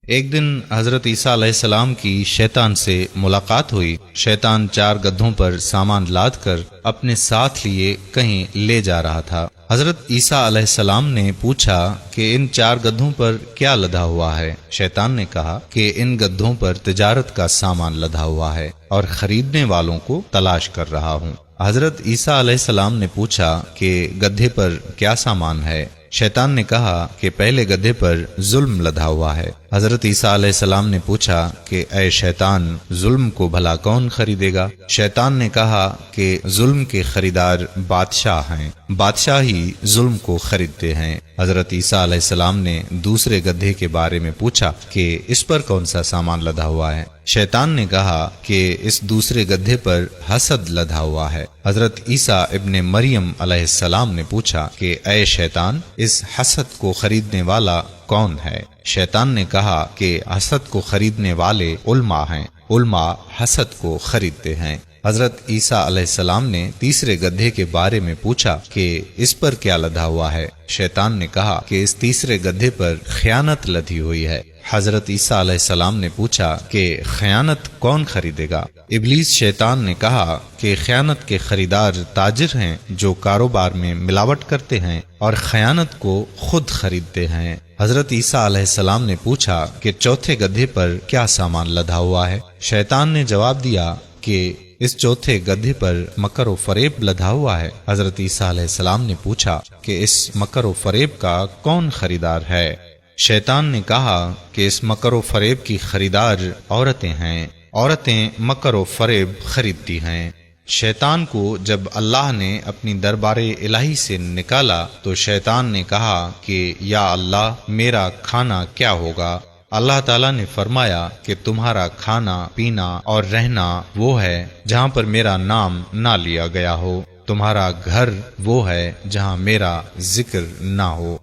ایک دن حضرت عیسیٰ علیہ السلام کی شیطان سے ملاقات ہوئی۔ شیطان 4 گدھوں پر سامان لاد کر اپنے ساتھ لیے کہیں لے جا رہا تھا۔ حضرت عیسیٰ علیہ السلام نے پوچھا کہ ان 4 گدھوں پر کیا لدا ہوا ہے؟ شیطان نے کہا کہ ان گدھوں پر تجارت کا سامان لدا ہوا ہے اور خریدنے والوں کو تلاش کر رہا ہوں۔ حضرت عیسیٰ علیہ السلام نے پوچھا کہ گدھے پر کیا سامان ہے؟ شیطان نے کہا کہ پہلے گدھے پر ظلم لدا ہوا ہے۔ حضرت عیسیٰ علیہ السلام نے پوچھا کہ اے شیطان، ظلم کو بھلا کون خریدے گا؟ شیطان نے کہا کہ ظلم کے خریدار بادشاہ ہیں، بادشاہ ہی ظلم کو خریدتے ہیں۔ حضرت عیسیٰ علیہ السلام نے دوسرے گدھے کے بارے میں پوچھا کہ اس پر کون سا سامان لدا ہوا ہے؟ شیطان نے کہا کہ اس دوسرے گدھے پر حسد لدا ہوا ہے۔ حضرت عیسیٰ ابن مریم علیہ السلام نے پوچھا کہ اے شیطان، اس حسد کو خریدنے والا کون ہے؟ شیطان نے کہا کہ حسد کو خریدنے والے علماء ہیں، علماء حسد کو خریدتے ہیں۔ حضرت عیسیٰ علیہ السلام نے تیسرے گدھے کے بارے میں پوچھا کہ اس پر کیا لدا ہوا ہے؟ شیطان نے کہا کہ اس تیسرے گدھے پر خیانت لدی ہوئی ہے۔ حضرت عیسیٰ علیہ السلام نے پوچھا کہ خیانت کون خریدے گا؟ ابلیس شیطان نے کہا کہ خیانت کے خریدار تاجر ہیں جو کاروبار میں ملاوٹ کرتے ہیں اور خیانت کو خود خریدتے ہیں۔ حضرت عیسیٰ علیہ السلام نے پوچھا کہ چوتھے گدھے پر کیا سامان لدا ہوا ہے؟ شیطان نے جواب دیا کہ اس چوتھے گدھے پر مکر و فریب لدا ہوا ہے۔ حضرت عیسیٰ علیہ السلام نے پوچھا کہ اس مکر و فریب کا کون خریدار ہے؟ شیطان نے کہا کہ اس مکر و فریب کی خریدار عورتیں ہیں، عورتیں مکر و فریب خریدتی ہیں۔ شیطان کو جب اللہ نے اپنی دربار الہی سے نکالا تو شیطان نے کہا کہ یا اللہ، میرا کھانا کیا ہوگا؟ اللہ تعالیٰ نے فرمایا کہ تمہارا کھانا، پینا اور رہنا وہ ہے جہاں پر میرا نام نہ لیا گیا ہو، تمہارا گھر وہ ہے جہاں میرا ذکر نہ ہو۔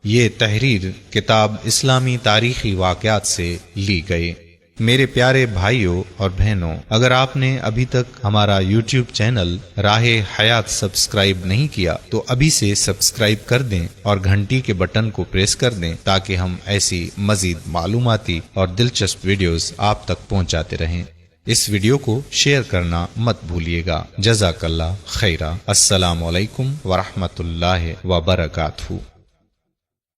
یہ تحریر کتاب اسلامی تاریخی واقعات سے لی گئی۔ میرے پیارے بھائیوں اور بہنوں، اگر آپ نے ابھی تک ہمارا یوٹیوب چینل راہ حیات سبسکرائب نہیں کیا تو ابھی سے سبسکرائب کر دیں اور گھنٹی کے بٹن کو پریس کر دیں تاکہ ہم ایسی مزید معلوماتی اور دلچسپ ویڈیوز آپ تک پہنچاتے رہیں۔ اس ویڈیو کو شیئر کرنا مت بھولیے گا۔ جزاک اللہ خیرہ۔ السلام علیکم ورحمۃ اللہ وبرکاتہ۔